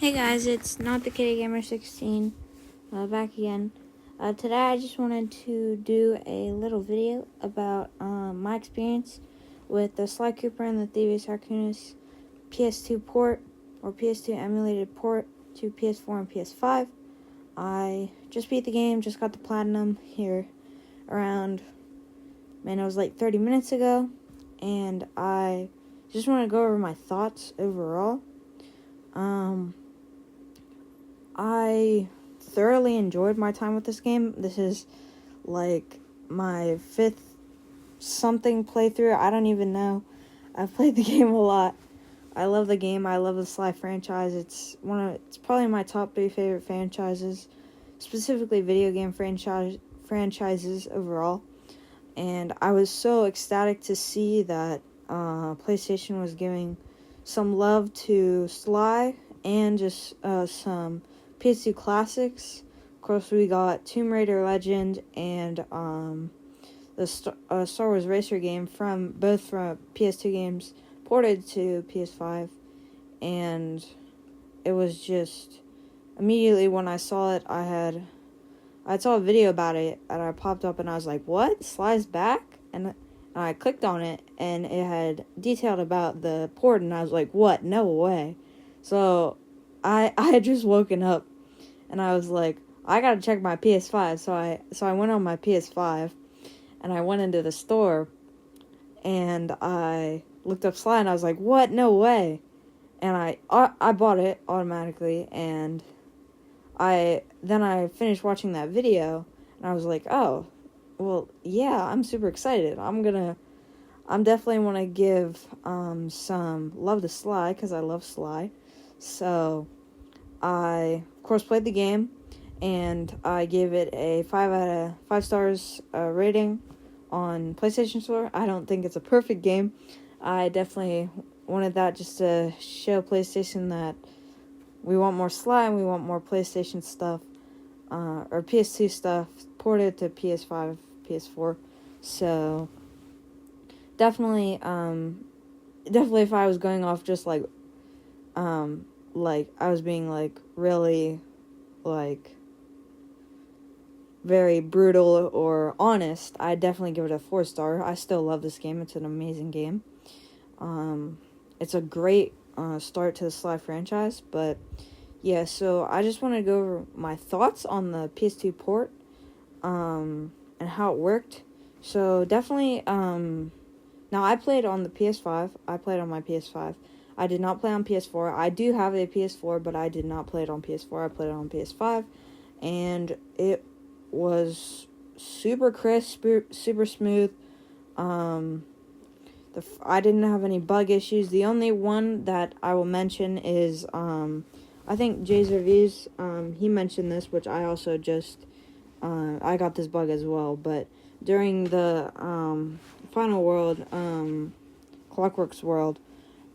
Hey guys, it's not the Kitty Gamer 16, back again. Today I just wanted to do a little video about my experience with the Sly Cooper and the Thievius Raccoonus PS2 port, or PS2 emulated port to PS4 and PS5. I just beat the game, just got the platinum here around, it was like 30 minutes ago, and I just want to go over my thoughts overall. I thoroughly enjoyed my time with this game. This is like my fifth something playthrough. I don't even know. I've played the game a lot. I love the game. I love the Sly franchise. It's probably my top 3 favorite franchises, specifically video game franchises overall. And I was so ecstatic to see that PlayStation was giving some love to Sly and just some PS2 classics. Of course, we got Tomb Raider Legend and the Star Wars Racer game from PS2 games ported to PS5, and it was just immediately when I saw it, I saw a video about it and I popped up and I was like, what? Sly's back? And I clicked on it and it had detailed about the port, and I was like, what? No way. So I had just woken up and I was like, I gotta check my PS5. So I went on my PS5 and I went into the store and I looked up Sly and I was like, what? No way. And I bought it automatically, and then I finished watching that video and I was like, oh, well, yeah, I'm super excited. I'm definitely want to give some love to Sly because I love Sly. So I, of course, played the game, and I gave it a 5 out of 5 stars rating on PlayStation Store. I don't think it's a perfect game. I definitely wanted that just to show PlayStation that we want more Sly and we want more PlayStation stuff, or PS2 stuff ported to PS5, PS4. So definitely if I was going off just like I was being like really like very brutal or honest, I'd definitely give it a 4-star. I still love this game. It's an amazing game. It's a great start to the Sly franchise. But yeah, so I just want to go over my thoughts on the PS2 port and how it worked. So definitely now I played on the PS5. I played on my PS5. I did not play on PS4. I do have a PS4, but I did not play it on PS4. I played it on PS5, and it was super crisp, super smooth. I didn't have any bug issues. The only one that I will mention is I think Jay's Reviews. He mentioned this, which I also just I got this bug as well. But during the Final World, Clockwork's World,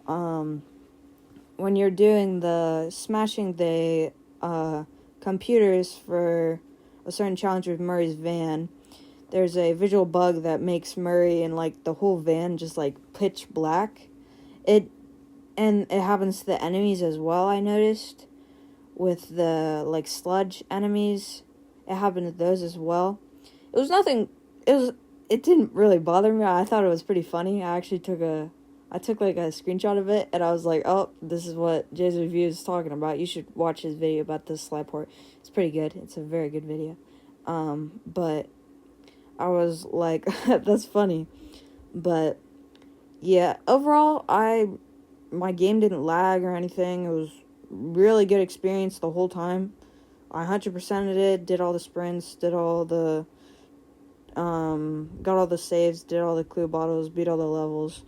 when you're doing the smashing the computers for a certain challenge with Murray's van, there's a visual bug that makes Murray and like the whole van just like pitch black. It happens to the enemies as well. I noticed with the like sludge enemies, it happened to those as well. It was nothing. It didn't really bother me. I thought it was pretty funny. I actually took like a screenshot of it, and I was like, oh, this is what Jay's Review is talking about. You should watch his video about this Sly port. It's pretty good. It's a very good video. But I was like, that's funny. But yeah, overall, my game didn't lag or anything. It was really good experience the whole time. I 100%ed it, did all the sprints, did all the got all the saves, did all the clue bottles, beat all the levels,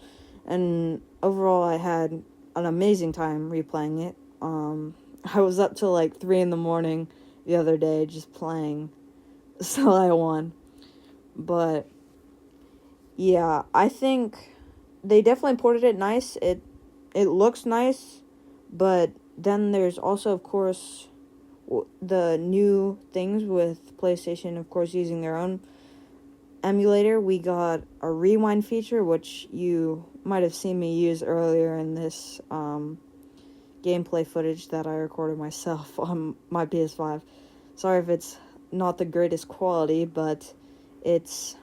and overall I had an amazing time replaying it. I was up till like 3 in the morning the other day just playing Sly 1. But yeah, I think they definitely ported it nice. It looks nice, but then there's also, of course, the new things with PlayStation, of course, using their own emulator. We got a rewind feature, which you might have seen me use earlier in this gameplay footage that I recorded myself on my PS5. Sorry if it's not the greatest quality, but it's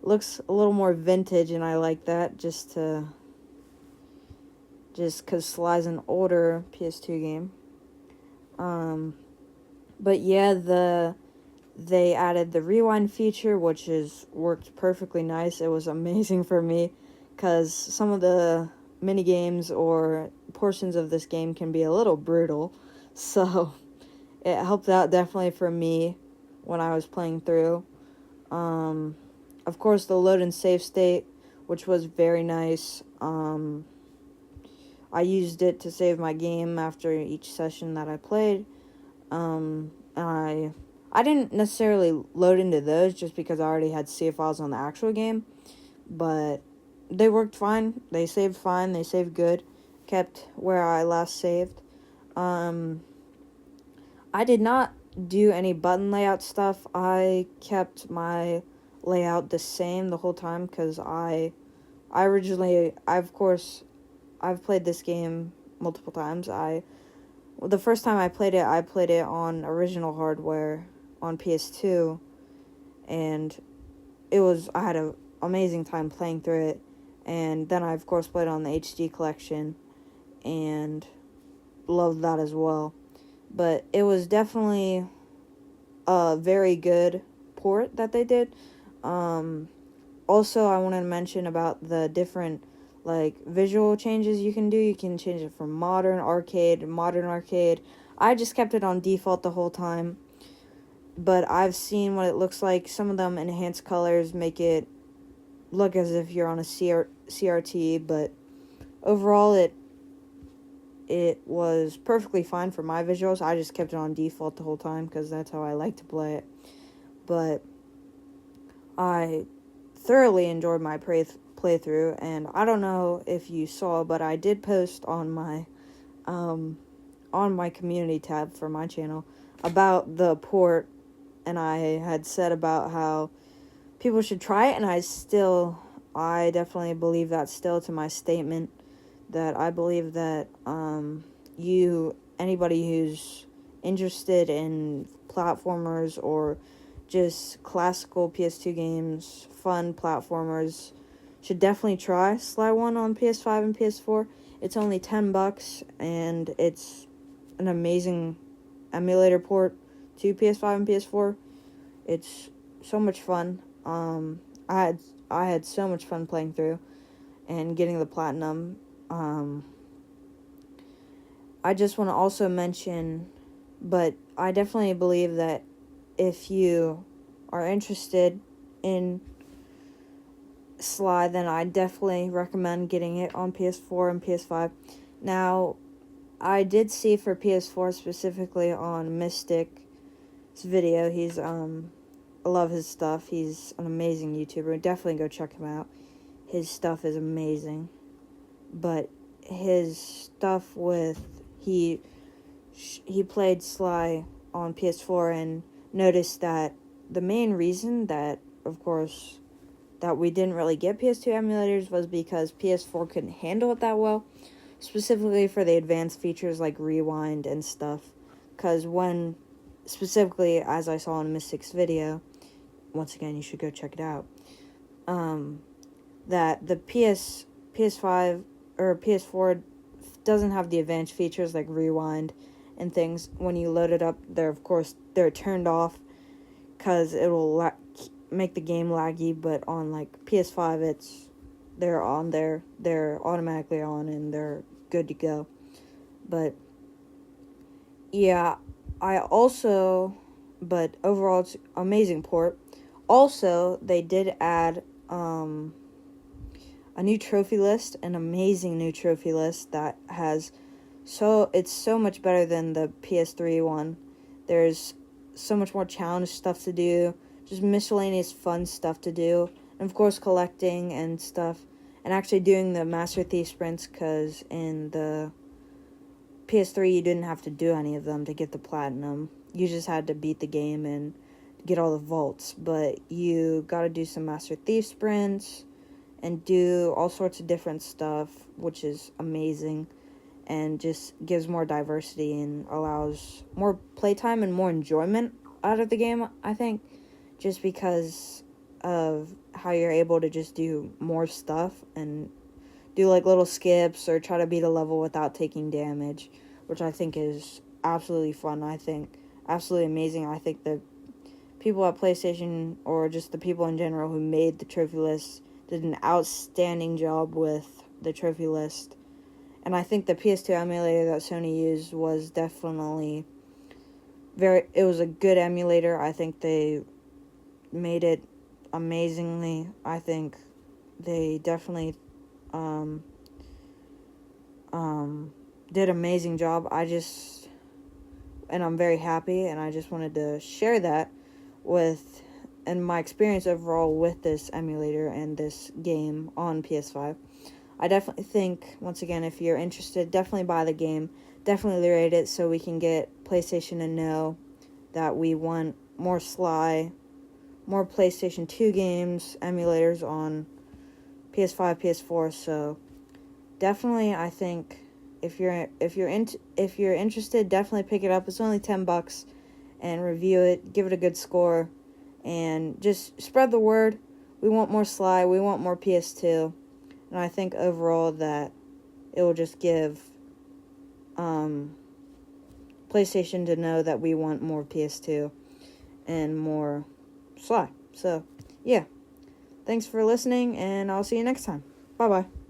looks a little more vintage, and I like that just because Sly's an older PS2 game. But yeah, they added the rewind feature, which is worked perfectly nice. It was amazing for me, because some of the mini games or portions of this game can be a little brutal, so it helped out definitely for me when I was playing through. Of course, the load and save state, which was very nice. I used it to save my game after each session that I played. And I didn't necessarily load into those just because I already had save files on the actual game, but they worked fine. They saved fine. They saved good. Kept where I last saved. I did not do any button layout stuff. I kept my layout the same the whole time because I've played this game multiple times. The first time I played it on original hardware on PS2, and I had an amazing time playing through it. And then I, of course, played on the HD collection, and loved that as well. But it was definitely a very good port that they did. Also, I wanted to mention about the different visual changes you can do. You can change it from modern arcade. I just kept it on default the whole time, but I've seen what it looks like. Some of them enhanced colors make it look as if you're on a CRT, but overall it was perfectly fine for my visuals. I just kept it on default the whole time because that's how I like to play it. But I thoroughly enjoyed my playthrough, and I don't know if you saw, but I did post on my community tab for my channel about the port, and I had said about how people should try it, and I definitely believe that still to my statement, that I believe that anybody who's interested in platformers or just classical PS2 games, fun platformers, should definitely try Sly 1 on PS5 and PS4. It's only $10, and it's an amazing emulator port to PS5 and PS4. It's so much fun. I had so much fun playing through and getting the platinum. I just want to also mention, but I definitely believe that if you are interested in Sly, then I definitely recommend getting it on PS4 and PS5. Now, I did see for PS4 specifically on Mystic's video. I love his stuff. He's an amazing YouTuber. Definitely go check him out. His stuff is amazing. But his stuff he played Sly on PS4 and noticed that the main reason that, of course, that we didn't really get PS2 emulators was because PS4 couldn't handle it that well, specifically for the advanced features like rewind and stuff. Because specifically, as I saw in Mystic's video, once again, you should go check it out, that the PS5 or PS4 doesn't have the advanced features like rewind and things. When you load it up, they're turned off because it will make the game laggy, but on PS5 they're on there, they're automatically on, and they're good to go. But yeah, but overall it's amazing port. Also, they did add a new trophy list, an amazing new trophy list that it's so much better than the PS3 one. There's so much more challenge stuff to do, just miscellaneous fun stuff to do, and of course collecting and stuff, and actually doing the Master Thief sprints, because in the PS3 you didn't have to do any of them to get the platinum. You just had to beat the game and get all the vaults, but you gotta do some Master Thief sprints and do all sorts of different stuff, which is amazing. and just gives more diversity and allows more playtime and more enjoyment out of the game, I think, just because of how you're able to just do more stuff and do like little skips or try to beat a level without taking damage, which I think is absolutely fun. I think absolutely amazing. I think the people at PlayStation, or just the people in general who made the trophy list, did an outstanding job with the trophy list. And I think the PS2 emulator that Sony used was definitely it was a good emulator. I think they made it amazingly. I think they definitely did an amazing job. And I'm very happy, and I just wanted to share that and my experience overall with this emulator and this game on PS5. I definitely think, once again, if you're interested, definitely buy the game. Definitely rate it so we can get PlayStation to know that we want more more PlayStation 2 games, emulators on PS5, PS4. So definitely, I think if you're interested, definitely pick it up. It's only $10, and review it, give it a good score, and just spread the word. We want more Sly, we want more PS2, and I think overall that it will just give PlayStation to know that we want more PS2 and more Sly. So, yeah. Thanks for listening, and I'll see you next time. Bye-bye.